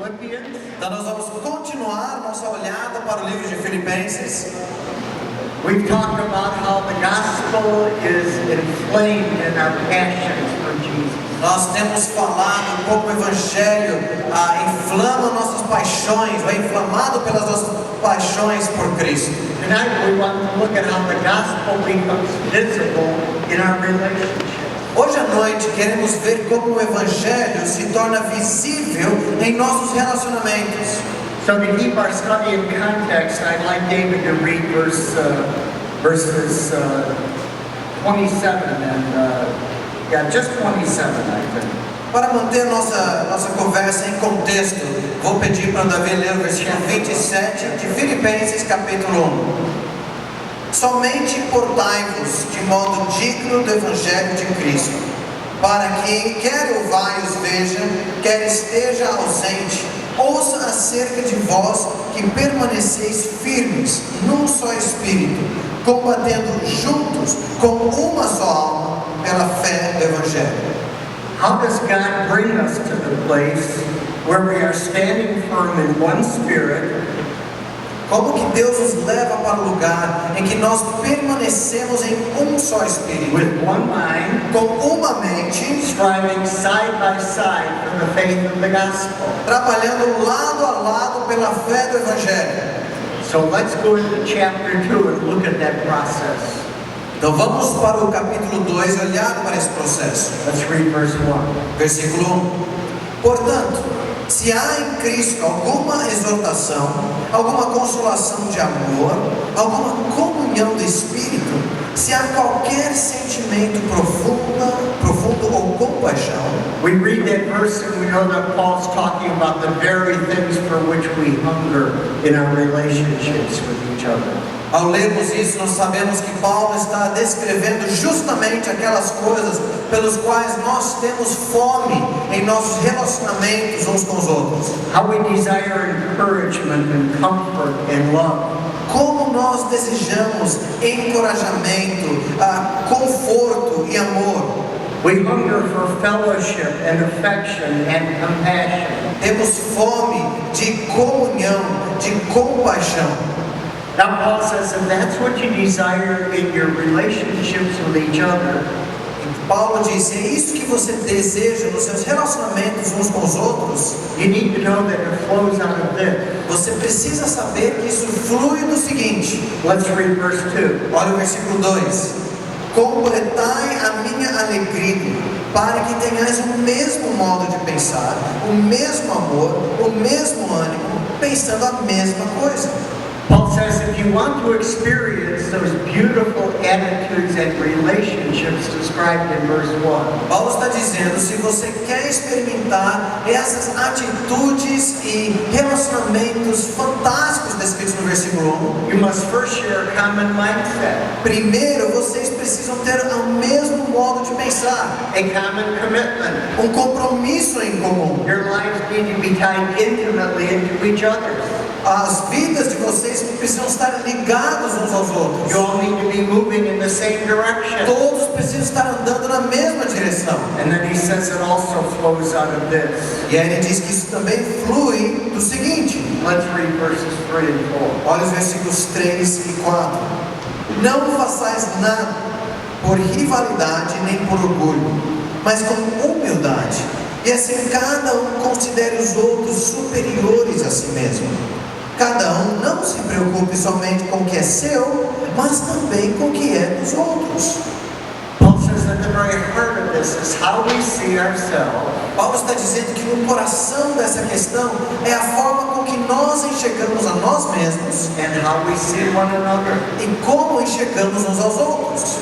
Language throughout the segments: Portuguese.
Philippians. Então nós vamos continuar nossa olhada para o livro de Filipenses. We've talked about how the gospel is inflamed in our passions for Jesus. Nós temos falado como o Evangelho inflama nossas paixões, é inflamado pelas nossas paixões por Cristo. Tonight we want to look at how the gospel becomes visible in our relationships. Hoje à noite queremos ver como o Evangelho se torna visível em nossos relacionamentos. So to keep our study in context, I'd like David to read verses 27 and just 27, I think. Para manter nossa conversa em contexto, vou pedir para Davi ler o versículo 27 de Filipenses capítulo 1. Somente portai-vos de modo digno do Evangelho de Cristo, para que, quer o vai-os veja, quer esteja ausente, ouça acerca de vós que permaneceis firmes num só Espírito, combatendo juntos com uma só alma pela fé do Evangelho. How does God bring us to the place where we are standing firm in one Spirit? Como que Deus nos leva para o lugar em que nós permanecemos em um só Espírito, With one mind, com uma mente, striving side by side for the faith of the gospel. trabalhando lado a lado pela fé do Evangelho. So let's go into chapter 2 and look at that process. Então vamos para o capítulo 2 e olhar para esse processo. Let's read verse 1. Versículo 1. Portanto, se há em Cristo alguma exortação, alguma consolação de amor, alguma comunhão do Espírito, se há qualquer sentimento profundo ou compaixão, We read that verse and we know that Paul's talking about the very things for which we hunger in our relationships with each other. ao lermos isso, nós sabemos que Paulo está descrevendo justamente aquelas coisas pelos quais nós temos fome em nossos relacionamentos uns com os outros. How we desire encouragement and comfort and love. Como nós desejamos encorajamento, conforto e amor. We hunger for fellowship and affection and compassion. Temos fome de comunhão, de compaixão. Now Paul says if that's what you desire in your relationships with each other, Paulo diz, é isso que você deseja nos seus relacionamentos uns com os outros, you need to know that it flows out of this. você precisa saber que isso flui do seguinte. Let's read verse 2. Olha o versículo 2. Completai a minha alegria, para que tenhais o mesmo modo de pensar, o mesmo amor, o mesmo ânimo, pensando a mesma coisa. Paul says if you want to experience those beautiful attitudes and relationships described in verse 1, Paulo está dizendo, se você quer experimentar essas atitudes e relacionamentos fantásticos descritos no versículo 1, you must first share a common mindset, primeiro vocês precisam ter o mesmo modo de pensar, a common commitment. um compromisso em comum. Your lives need to be tied intimately into each other's. As vidas de vocês precisam estar ligados uns aos outros. You all need to be moving in the same direction. Todos precisam estar andando na mesma direção. And then he says it also flows out of this. E aí ele diz que isso também flui do seguinte. Let's read verses 3 and 4. Olha os versículos 3 e 4. Não façais nada por rivalidade nem por orgulho, mas com humildade. E assim cada um considere os outros superiores a si mesmo. Cada um não se preocupe somente com o que é seu, mas também com o que é dos outros. Paul says that the very heart of this is how we see ourselves. Paulo está dizendo que no coração dessa questão é a forma com que nós enxergamos a nós mesmos And how we see one another. e como enxergamos uns aos outros.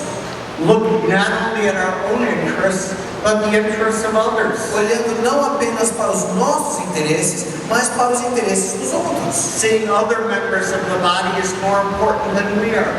Looking not only at our own interests, but the interests of others. Olhando não apenas para os nossos interesses, mas para os interesses dos outros. Seeing other members of the body is more important than we are.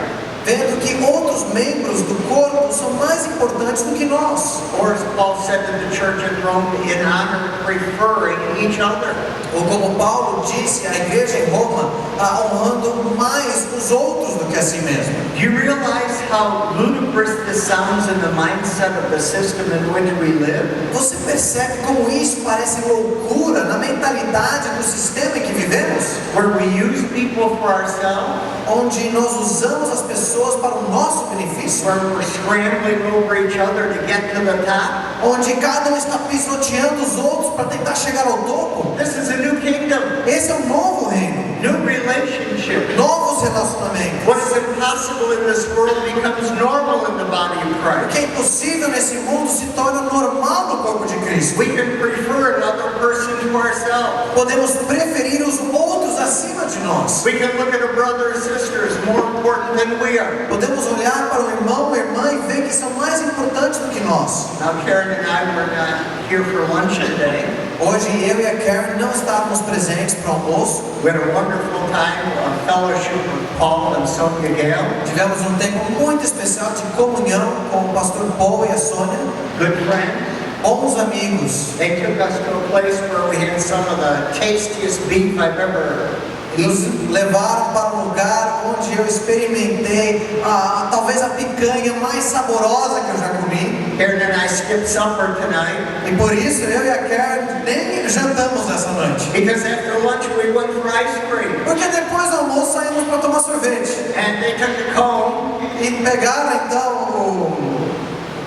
Vendo que outros membros do corpo são mais importantes do que nós. Or as Paul said to the church in Rome in honor, preferring each other. Ou como Paulo disse à igreja em Roma, honrando mais os outros do que a si mesmo. Do you realize how ludicrous this sounds in the mindset of the system in which we live? Você percebe como isso parece loucura na mentalidade do sistema em que vivemos? Where we use people for ourselves, Onde nós usamos as pessoas para o nosso benefício, where we're scrambling over each other to get to the top. onde cada um está pisoteando os outros para tentar chegar ao topo. This is a new kingdom, Esse é um novo reino, new relationship. novos relacionamentos. What is impossible in this world becomes normal in the body of O Christ. que é impossível nesse mundo se torna normal no corpo de Cristo. We can prefer another person to ourselves. Podemos preferir os outros acima de nós. We can look at a brother or sister as more important than we are. Podemos olhar para o irmão, a irmã e ver que são mais importantes do que nós. Now Karen and I were not here for lunch today. Hoje eu e a Karen não estávamos presentes para o almoço. We had a wonderful time of fellowship with Paul and Sonia Gale, Tivemos um tempo muito especial de comunhão com o pastor Paul e a Sônia, good friends. bons amigos. They took us to a place where we had some of the tastiest beef I've ever Nos eaten. levaram para um lugar onde eu experimentei talvez a picanha mais saborosa que eu já comi. Karen and I skipped supper tonight E por isso eu e a Karen nem jantamos essa noite. because after lunch we went for ice cream. Porque depois do almoço saímos para tomar sorvete. And they took a cone E pegaram então o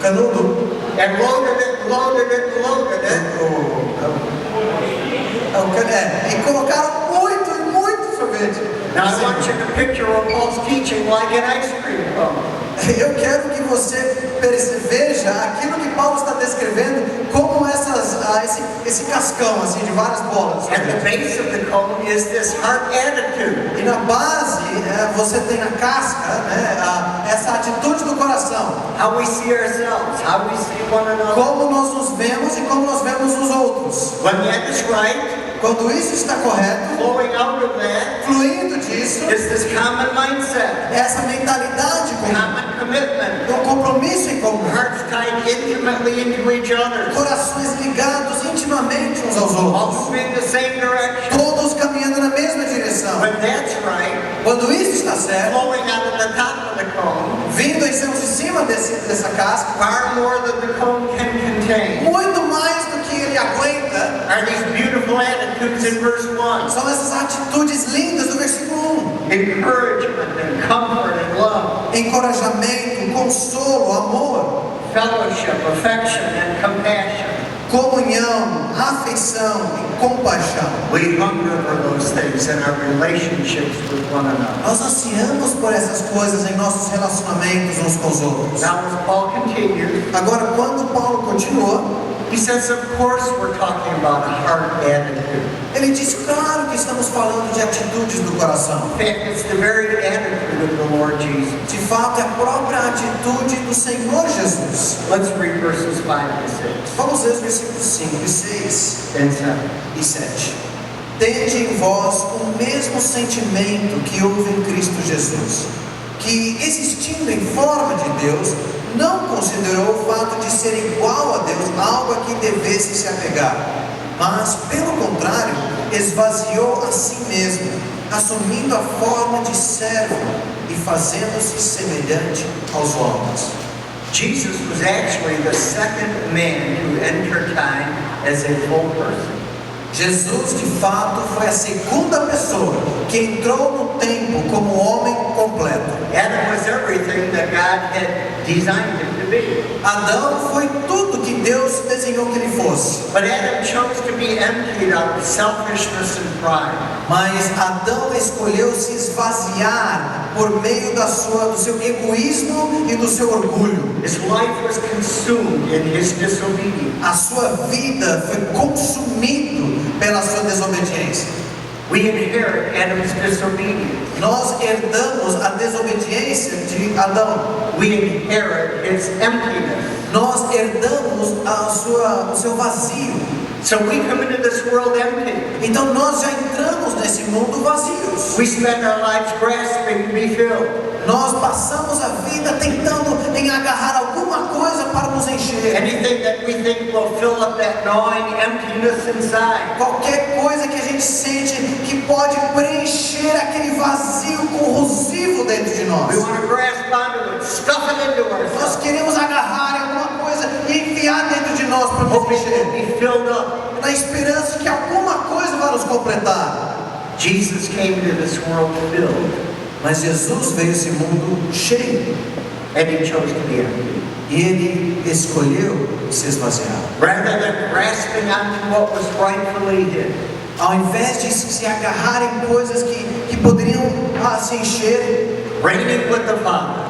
canudo. and loaded it, loaded it, loaded it. E colocaram muito sorvete. Now I want you to picture what Paul's teaching like an ice cream cone. Eu quero que você veja aquilo que Paulo está descrevendo como esse cascão assim de várias bolas. At the base of the cone is this heart attitude. E na base você tem na casca, né, essa atitude do coração. How we see ourselves, how we see one another. Como nós nos vemos e como nós vemos os outros. When that is right, Quando isso está correto, flowing out of that fluindo disso, is this common mindset, essa mentalidade comum, common commitment, um compromisso em comum, hearts tied intimately into each other, corações ligados intimamente uns aos all outros, moving in the same direction. todos caminhando na mesma direção. When that's right, Quando isso está certo, flowing out of the top of the cone, vindo em cima de cima dessa casca, far more than the cone can contain, muito mais do que ele aguenta, are these beautiful attitudes in verse 1. são essas atitudes lindas do versículo 1. Encouragement and comfort and love, Encorajamento, consolo, amor, fellowship, affection and compassion. comunhão, afeição e compaixão. We hunger for those things in our relationships with one another. Nós ansiamos por essas coisas em nossos relacionamentos uns com os outros. Now as Paul continues, Agora, quando Paulo continua, he says, of course we're talking about a heart attitude. ele diz, claro que estamos falando de atitudes do coração. In fact, it's the very attitude of the Lord Jesus. De fato, é a própria atitude do Senhor Jesus. Let's read verses 5 to 6 Vamos ver os versículos 5 e 6 and 7. e 7. Tende em vós o mesmo sentimento que houve em Cristo Jesus, que, existindo em forma de Deus, não considerou o fato de ser igual a Deus algo a que devesse se apegar, mas, pelo contrário, esvaziou a si mesmo, assumindo a forma de servo e fazendo-se semelhante aos homens. Jesus was actually the second man to enter time as a full person. Jesus, de fato, foi a segunda pessoa que entrou no tempo como homem completo. Adam was everything that God had designed him to be. Adão foi tudo que Deus desenhou que ele fosse. But Adam chose to be emptied out of selfishness and pride. Mas Adão escolheu se esvaziar por meio do seu egoísmo e do seu orgulho. His life was consumed in his disobedience. A sua vida foi consumida pela sua desobediência. We inherit Adam's disobedience. Nós herdamos a desobediência de Adão. We inherit his emptiness. Nós herdamos o seu vazio. So we come into this world empty. Então nós já entramos nesse mundo vazios. We spend our lives grasping to be filled. Nós passamos a vida tentando em agarrar alguma coisa para nos encher. Anything that we think will fill up gnawing emptiness inside. Qualquer coisa que a gente sente que pode preencher aquele vazio corrosivo dentro de nós. We want to grasp onto it, stuff it into Nós ourselves, queremos agarrar em alguma coisa e enfiar dentro de nós para nos hoping it will encher, be filled up. na esperança de que alguma coisa vai nos completar. Jesus came to this world filled, Mas Jesus veio a esse mundo cheio and he chose to be empty. e ele escolheu se esvaziar. Rather than grasping onto what was rightfully his, Ao invés de se agarrar em coisas que poderiam se encher, reigning with the Father,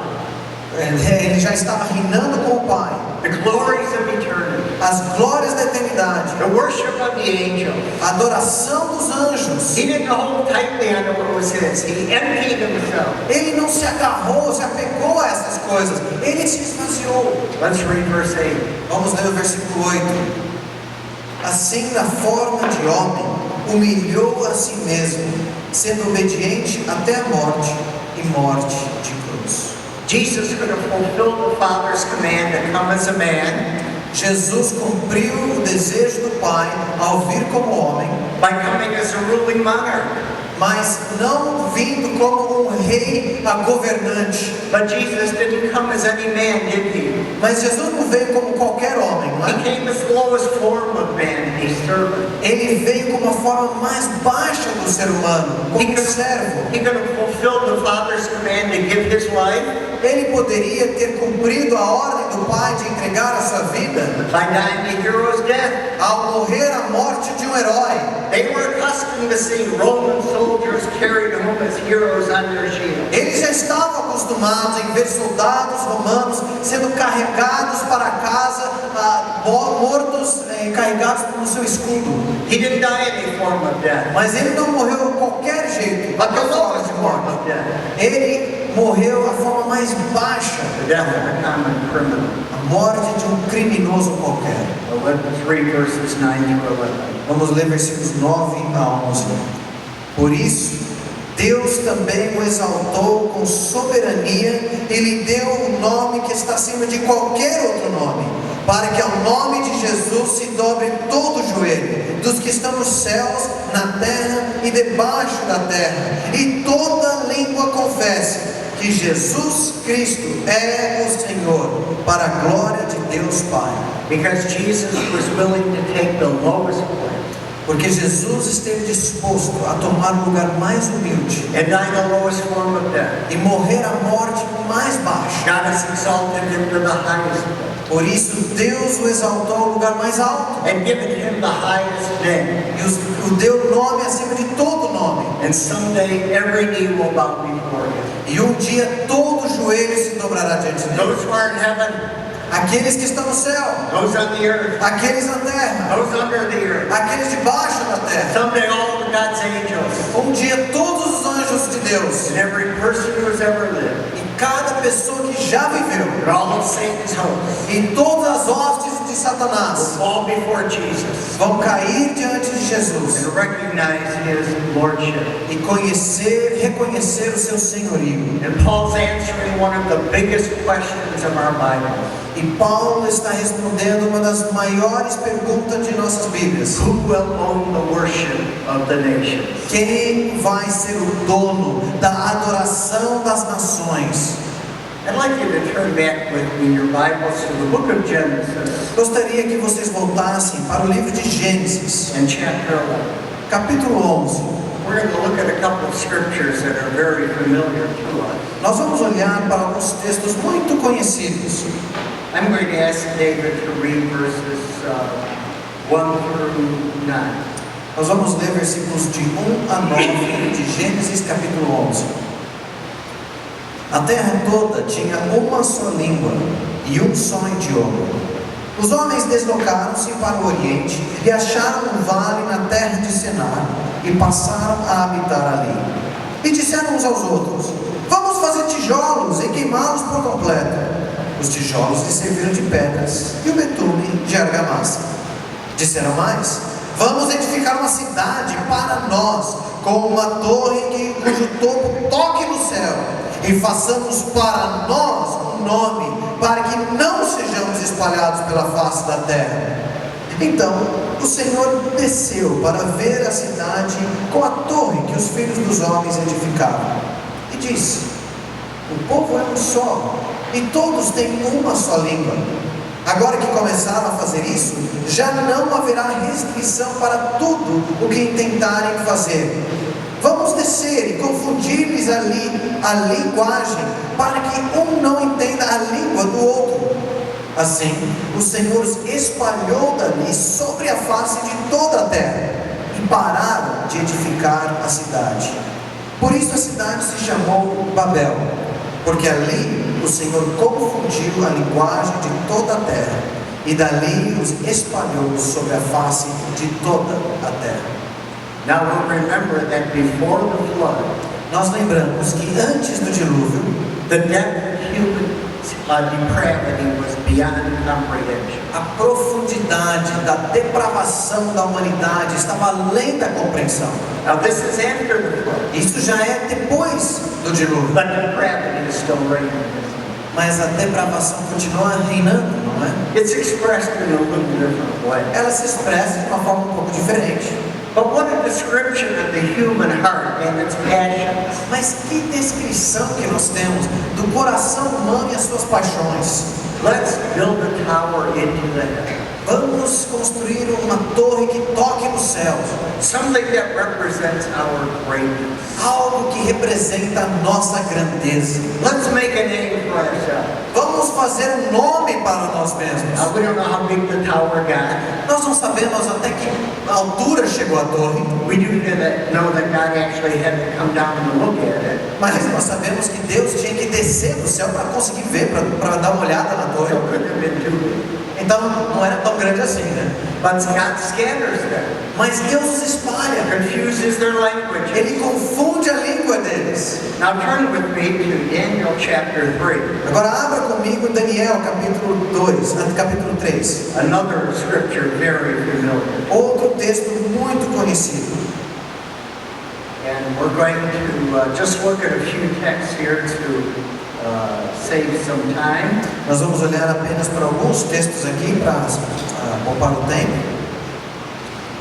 ele já estava reinando com o Pai. the glories of eternity, As glórias da eternidade, the worship of the angels. a adoração dos anjos. He didn't hold tightly onto what was his. He emptied himself. Ele não se agarrou, se apegou a essas coisas. Ele se esvaziou. Let's read verse 8. Vamos ler o versículo 8. Assim, na forma de homem, humilhou a si mesmo, sendo obediente até a morte e morte de cruz. Jesus could have fulfilled the Father's command to come as a man Jesus cumpriu o desejo do Pai ao vir como homem, by coming as a ruling monarch. mas não vindo como um rei governante. But Jesus didn't come as any man, did he? Mas Jesus não veio como qualquer homem, não He é? came as the lowest form of man, a servant. Ele veio como a forma mais baixa do ser humano, como um servo. He could have fulfilled the Father's command to give his life Ele poderia ter cumprido a ordem do Pai de entregar a sua vida by dying a hero's death. ao morrer a morte de um herói. They were accustomed to see Roman soldiers carried home as heroes on their shields. Eles já estavam acostumados em ver soldados romanos sendo carregados para casa, mortos, carregados no seu escudo. He didn't die any form of death, Mas ele não morreu de qualquer jeito, but the qualquer forma lowest de form morte. of death, Ele morreu a forma mais baixa, the death of a common criminal. a morte de um criminoso qualquer. Well, let's read verses 9 through 11. Vamos ler versículos 9 a 11. Por isso, Deus também o exaltou com soberania e lhe deu um nome que está acima de qualquer outro nome, para que ao nome de Jesus se dobre todo o joelho, dos que estão nos céus, na terra e debaixo da terra, e toda língua confesse que Jesus Cristo é o Senhor, para a glória de Deus Pai. Because Jesus was willing to take the lowest place Porque Jesus esteve disposto a tomar o lugar mais humilde and die the lowest form of death. e morrer a morte mais baixa. God has exalted him to the highest place Por isso Deus o exaltou ao lugar mais alto and given him the highest name. e o deu nome acima de todo nome. And someday every knee will bow before him. E um dia todo joelho se dobrará diante dele. Those who are in heaven, Aqueles que estão no céu, those on the earth, aqueles na terra, those under the earth. aqueles debaixo da terra. Someday all of God's angels Um dia todos os anjos de Deus and every person who has ever lived, e cada pessoa que já viveu and all of Satan's hosts e todas as hostes de will Satanás fall before Jesus vão cair diante de Jesus and recognize his lordship. e reconhecer o seu senhorio. And Paul's answering one of the biggest questions of our Bible. E Paulo está respondendo uma das maiores perguntas de nossas Bíblias: Who will own the worship of the nations? quem vai ser o dono da adoração das nações? I'd like you to turn back with me in your Bibles to the book of Genesis Gostaria que vocês voltassem para o livro de Gênesis, and chapter 11. capítulo 11. We're going to look at a couple of scriptures that are very familiar to us. Nós vamos olhar para alguns textos muito conhecidos. I'm going to ask David to read verses 1 through 9. Nós vamos ler versículos de 1 a 9 de Gênesis capítulo 11. A terra toda tinha uma só língua e um só idioma. Os homens deslocaram-se para o oriente e acharam um vale na terra de Senar e passaram a habitar ali. E disseram uns aos outros: vamos fazer tijolos e queimá-los por completo. Os tijolos lhe serviram de pedras e o betume de argamassa. Disseram mais: vamos edificar uma cidade para nós, com uma torre cujo topo toque no céu, e façamos para nós um nome, para que não sejamos espalhados pela face da terra. Então o Senhor desceu para ver a cidade com a torre que os filhos dos homens edificavam, e disse: o povo é um só, e todos têm uma só língua. Agora que começaram a fazer isso, já não haverá restrição para tudo o que intentarem fazer. Vamos descer e confundir-lhes ali a linguagem, para que um não entenda a língua do outro. Assim, o Senhor os espalhou dali sobre a face de toda a terra, e pararam de edificar a cidade. Por isso a cidade se chamou Babel, porque ali o Senhor confundiu a linguagem de toda a terra, e dali os espalhou sobre a face de toda a terra. Now we'll remember that before the flood, Nós lembramos que antes do dilúvio, the depth of human depravity was beyond comprehension. a profundidade da depravação da humanidade estava além da compreensão. Now this is after the flood, Isso já é depois do dilúvio, but depravity is still reigning. mas a depravação continua reinando, não é? It's expressed in a little different way. Ela se expressa de uma forma um pouco diferente. But what a description of the human heart and its passions. Mas que descrição que nós temos do coração humano e as suas paixões. Let's build a tower into the heaven. Vamos construir uma torre que toque nos céus, Something that represents our greatness. algo que representa a nossa grandeza. Let's make a name for ourselves. Vamos fazer um nome para nós mesmos. We don't know how big the tower got. Nós não sabemos até que altura chegou a torre, We do know that God actually had to come down to look at it. mas nós sabemos que Deus tinha que descer do céu para conseguir ver, para dar uma olhada na torre. So it couldn't have been too big. Então não era tão grande assim, né? But God scatters them, Mas Deus os espalha, confuses their language. Ele confunde a língua deles. Now turn with me to Daniel chapter 3. Agora abra comigo Daniel capítulo 2, capítulo 3. Another scripture very familiar. Outro texto muito conhecido. And we're going to just look at a few texts here to save some time. Nós vamos olhar apenas para alguns textos aqui para poupar o tempo.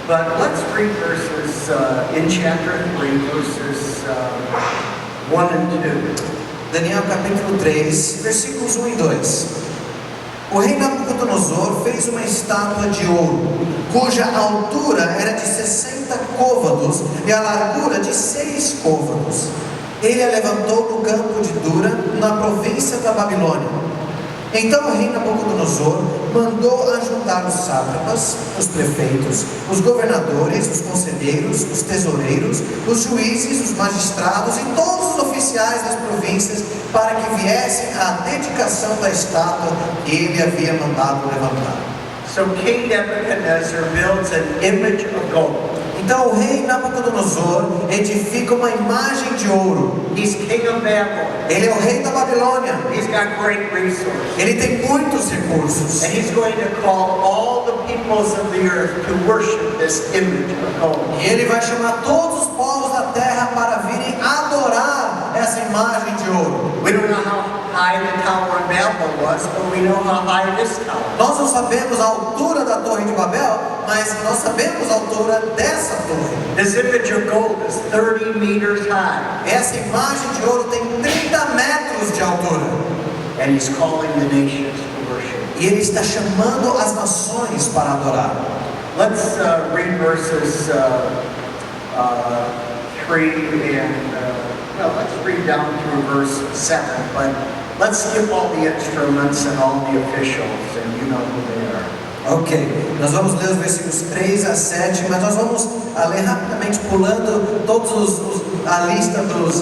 But let's read verses in chapter 3, verses 1 and 2. Daniel capítulo 3, versículos 1 e 2. O rei Nabucodonosor fez uma estátua de ouro, cuja altura era de 60 côvados e a largura de 6 côvados. Ele a levantou no campo de Dura, na província da Babilônia. Então o rei Nabucodonosor mandou ajuntar os sátrapas, os prefeitos, os governadores, os conselheiros, os tesoureiros, os juízes, os magistrados e todos os oficiais das províncias para que viessem à dedicação da estátua que ele havia mandado levantar. So King Nebuchadnezzar builds an image of gold. Então o rei Nabucodonosor edifica uma imagem de ouro. He's king of Babylon. Ele é o rei da Babilônia. He's got great resources. Ele tem muitos recursos. And he's going to call all the peoples of the earth to worship this image of gold. E ele vai chamar todos os povos da terra para virem adorar essa imagem de ouro. We don't know how high the tower in Babel was, but we know how high this tower. Nós não sabemos a altura da torre de Babel, mas nós sabemos a altura dessa torre. This image of gold is 30 meters high. Essa imagem de ouro tem 30 metros de altura. And he's calling the nations to worship. E ele está chamando as nações para adorar. Let's read verses 3 and, well, let's read down through verse 7, but let's skip all the instruments and all the officials, and you know who they are. Ok, nós vamos ler os versículos 3 a 7, mas nós vamos ler rapidamente pulando a lista dos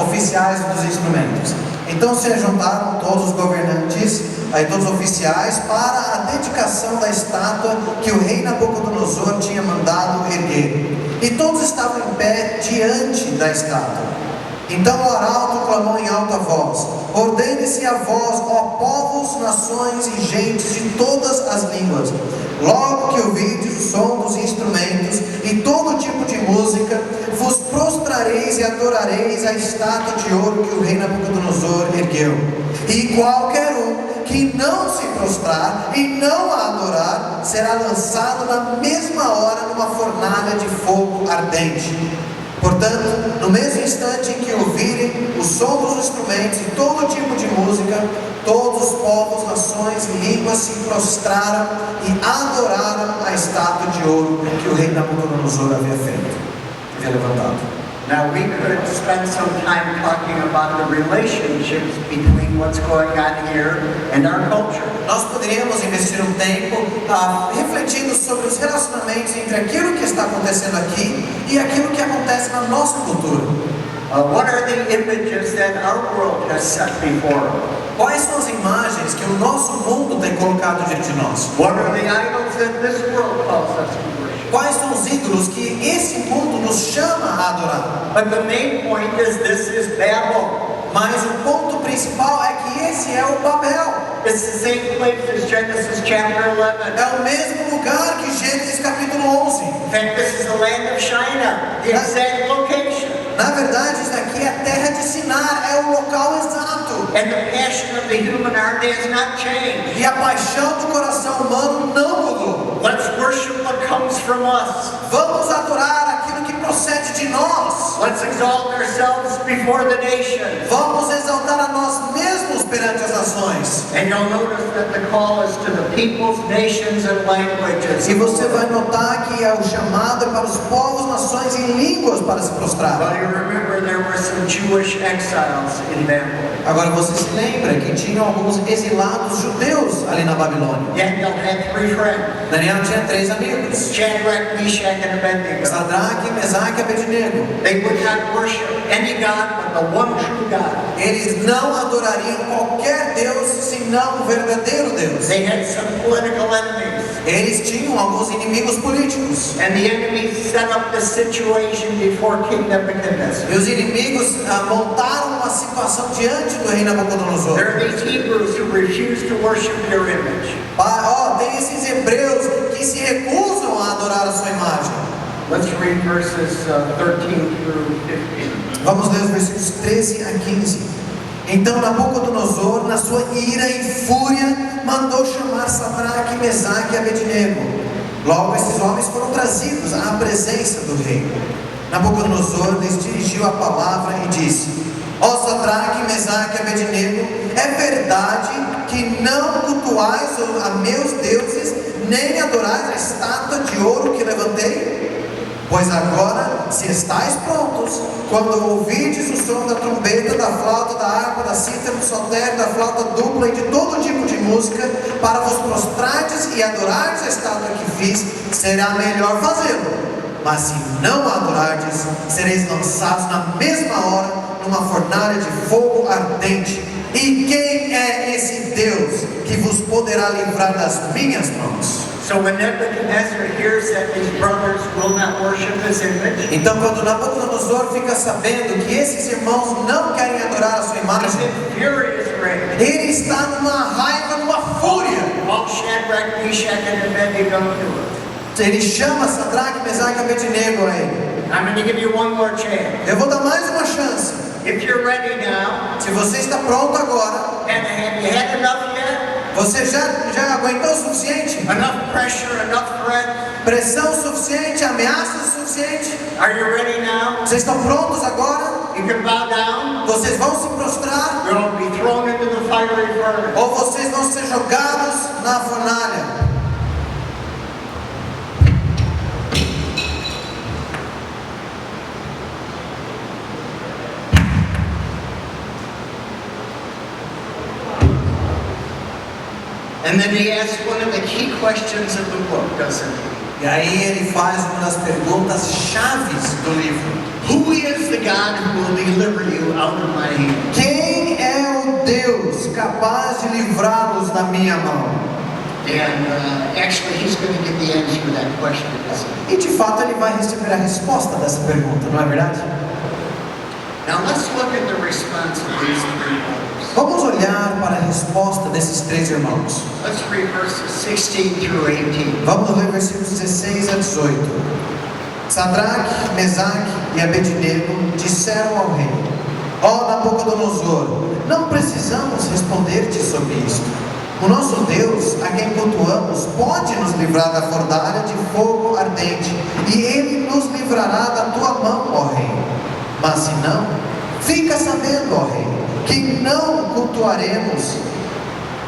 oficiais dos instrumentos. Então se juntaram todos os governantes, todos os oficiais, para a dedicação da estátua que o rei Nabucodonosor tinha mandado erguer. E todos estavam em pé diante da estátua. Então o arauto clamou em alta voz: ordene-se a vós, ó povos, nações e gentes de todas as línguas. Logo que ouvirdes o som dos instrumentos e todo tipo de música, vos prostrareis e adorareis a estátua de ouro que o rei Nabucodonosor ergueu. E qualquer um que não se prostrar e não a adorar será lançado na mesma hora numa fornalha de fogo ardente. Portanto, no mesmo instante em que ouvirem o som dos instrumentos e todo tipo de música, todos os povos, nações e línguas se prostraram e adoraram a estátua de ouro que o rei Nabucodonosor havia feito, havia levantado. Now we could spend some time talking about the relationships between what's going on here and our culture. Nós poderíamos investir um tempo refletindo sobre os relacionamentos entre aquilo que está acontecendo aqui e aquilo que acontece na nossa cultura. What are the images that our world has set before us? Quais são as imagens que o nosso mundo tem colocado diante de nós? What are the idols that this world calls us to worship? Quais são os ídolos que esse mundo nos chama a adorar? But the main point is this is Babel. Mas o ponto principal é que esse é o Babel. It's the same place as Genesis chapter 11. É o mesmo lugar que Gênesis capítulo 11. In fact, this is the land of Shinar, the exact location. Na verdade, isso aqui é a terra de Sinar, é o local exato. And the passion of the human heart has not changed. E a paixão do coração humano não mudou. Let's worship what comes from us. Vamos adorar aquilo que procede de nós. Let's exalt ourselves before the nations. Vamos exaltar a nós mesmos perante as nações. And you'll notice that the call is to the peoples, nations, and languages. E você vai notar que o chamado é para os povos, nações e línguas para se prostrar. Well, you remember there were some Jewish exiles in Babylon. Agora você se lembra que tinham alguns exilados judeus ali na Babilônia. Daniel had 3 friends. Daniel tinha 3 amigos: Shadrach, Meshach, and Abednego. Sadraque, Mesaque e Abednego. They would not worship any God but the one true God. Eles não adorariam qualquer Deus senão o verdadeiro Deus. They had some political enemies. Eles tinham alguns inimigos políticos. And the enemy set up the situation before King Nebuchadnezzar. E os inimigos montaram uma situação diante do rei Nabucodonosor. There are these Hebrews who refuse to worship your image. Tem esses hebreus que se recusam a adorar a sua imagem. Let's read verses 13 through 15. Vamos ler os versículos 13 a 15. Então Nabucodonosor, na sua ira e fúria, mandou chamar Sadraque, Mesaque e Abednego. Logo esses homens foram trazidos à presença do rei. Nabucodonosor lhes dirigiu a palavra e disse: Ó Sadraque, Mesaque e Abednego, é verdade que não cultuais a meus deuses, nem adorais a estátua de ouro que levantei? Pois agora, se estáis prontos, quando ouvides o som da trombeta, da flauta, da harpa, da cítara, do saltério, da flauta dupla e de todo tipo de música, para vos prostrardes e adorardes a estátua que fiz, será melhor fazê-lo. Mas se não a adorardes, sereis lançados na mesma hora numa fornalha de fogo ardente. E quem é esse Deus que vos poderá livrar das minhas mãos? So when Nebuchadnezzar hears that his brothers will not worship his image, Então, quando Nabucodonosor fica sabendo que esses irmãos não querem adorar a sua he's imagem, in furious rage. ele está numa raiva, numa fúria. All Shadrach, Meshach, and Abednego do it. Ele chama Sadraque, Mesaque e Abednego a ele. I'm going to give you one more chance. Eu vou dar mais uma chance. If you're ready now, Se você está pronto agora, and have you had enough yet? você já aguentou o suficiente? Enough pressure, enough threat? Pressão suficiente, ameaças suficiente? Are you ready now? Vocês estão prontos agora? You can bow down. Vocês vão se prostrar? You'll be thrown into the fiery furnace. Ou vocês vão ser jogados na fornalha? And then he asks one of the key questions of the book, doesn't he? E aí ele faz uma das perguntas chaves do livro. Who is the God who will deliver you out of my hand? Quem é o Deus capaz de livrá-los da minha mão? And actually, he's going to give the answer to that question, isn't he? E de fato ele vai receber a resposta dessa pergunta, não é verdade? Now let's look at the response of these 3 brothers. Vamos olhar para a resposta desses 3 irmãos. Let's read verses 16 through 18. Vamos ler versículos 16 a 18. Sadraque, Mesaque e Abednego disseram ao rei: Ó Nabucodonosor, não precisamos responder-te sobre isto. O nosso Deus, a quem cultuamos, pode nos livrar da fornalha de fogo ardente, e Ele nos livrará da tua mão, ó Rei. Mas se não, fica sabendo, ó Rei, que não cultuaremos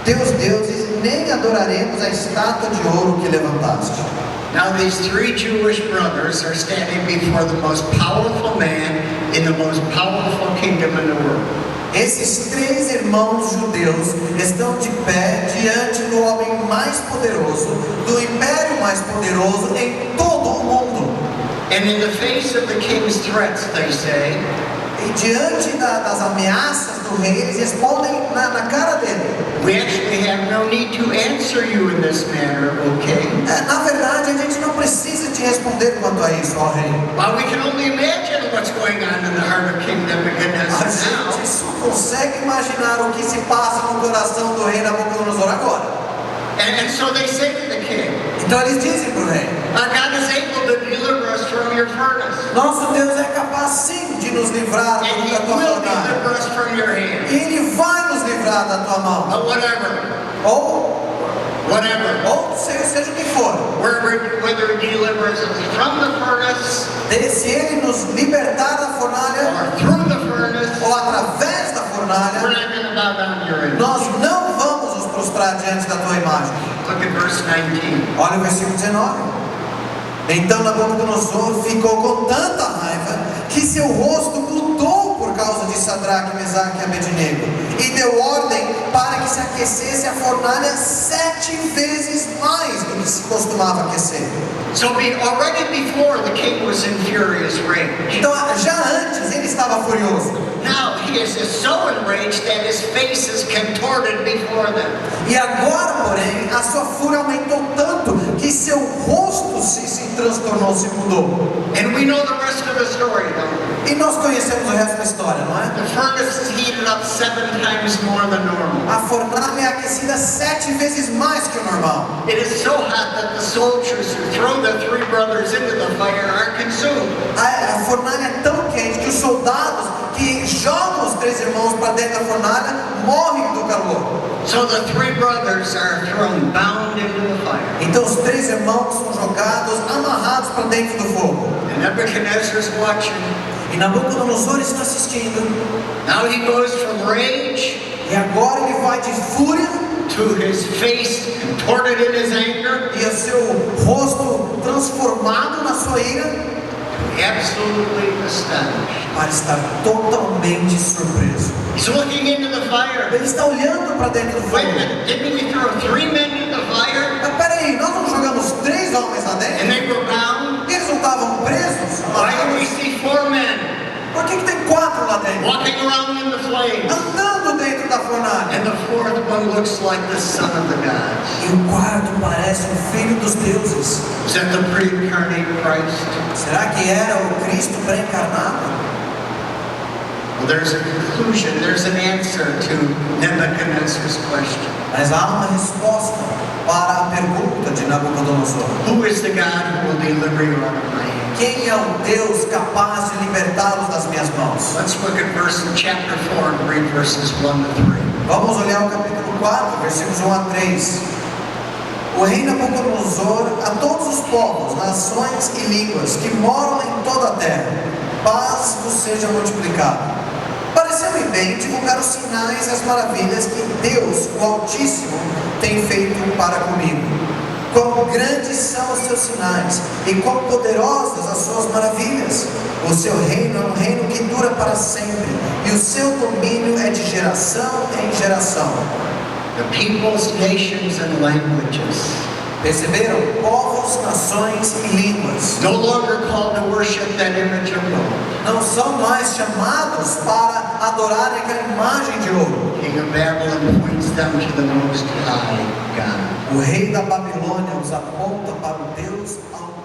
teus deuses, nem adoraremos a estátua de ouro que levantaste. Now these three Jewish brothers are standing before the most powerful man in the most powerful kingdom in the world. Esses três irmãos judeus estão de pé diante do homem mais poderoso, do império mais poderoso em todo o mundo. And in the face of the king's threats, they say, E diante das ameaças do rei, eles respondem na cara dele. we actually have no need to answer you in this matter, okay? Na verdade, a gente não precisa te responder quanto a isso, ó rei. Well, we can only imagine what's going on in the heart of King A Nebuchadnezzar now. gente só consegue imaginar o que se passa no coração do rei Nabucodonosor agora. And so they say to the king, Então eles dizem para o rei: our God is able to deliver us from your furnace. nosso Deus é capaz sim de nos livrar And he da tua will fornalha. deliver us from your hand. E Ele vai nos livrar da tua mão. But whatever, Ou seja o que for. whether he delivers us from the furnace Se Ele nos libertar da fornalha, or through the furnace, ou através da we're fornalha, not going to bow down to your image. nós não vamos nos prostrar diante da tua imagem. Look at verse 19. Olha o versículo 19. Então Nabucodonosor ficou com tanta raiva que seu rosto mudou por causa de Sadraque, Mesaque e Abednego, e deu ordem para que se aquecesse a fornalha 7 vezes mais do que se costumava aquecer. So already before, the king was in furious rage. Então já antes ele estava furioso, Now he is so enraged that his face is contorted before them. e agora porém a sua fúria aumentou tanto que seu rosto se transtornou, se mudou. And we know the rest of the story, don't we? E nós conhecemos o resto da história, não é? The furnace is heated up 7 times more than normal. A fornalha é aquecida 7 vezes mais que o normal. It is so hot that the soldiers who throw the three brothers into the fire are consumed. A fornalha é tão quente que os soldados que jogam os três irmãos para dentro da fornalha morrem do calor. So the three brothers are thrown bound into the fire. Então os três irmãos são jogados, amarrados para dentro do fogo. And Nebuchadnezzar is watching. E Nabucodonosor está assistindo. Now he goes from rage E agora ele vai de fúria to his face contorted in his anger, e o seu rosto transformado na sua ira, absolutely astonished. para estar totalmente surpreso. He's looking into the fire. Ele está olhando para dentro do Wait a fogo. minute, didn't we throw 3 men in the fire Mas peraí, nós não jogamos 3 homens lá and dentro? they were bound? Eles não estavam presos? Why do we see 4 men Por que tem 4 lá dentro? walking around in the flames? Andando dentro da fornalha. And the 4th one looks like the son of the gods. E o quarto parece um filho dos deuses. Is that the pre-incarnate Christ? Será que era o Cristo pré-encarnado? Well, there's a conclusion, there's an answer to Nebuchadnezzar's question. Mas há uma resposta para a pergunta de Nabucodonosor. Who is the God who will deliver you out of my hand? Quem é o Deus capaz de libertá-los das minhas mãos? Let's look at chapter 4 and read verses 1 to 3. Vamos olhar o capítulo 4, versículos 1 a 3. O rei Nabucodonosor a todos os povos, nações e línguas que moram em toda a terra, paz vos seja multiplicada. Pareceu-me bem divulgar os sinais e as maravilhas que Deus, o Altíssimo, tem feito para comigo. Quão grandes são os seus sinais e quão poderosas as suas maravilhas. O seu reino é um reino que dura para sempre, e o seu domínio é de geração em geração. The peoples, nations, and languages, Perceberam? Povos, nações e línguas no longer called to worship that image of gold. não são mais chamados para adorar aquela imagem de ouro. King of Babylon points them to the Most High God. O rei da Babilônia os aponta para o Deus Altíssimo.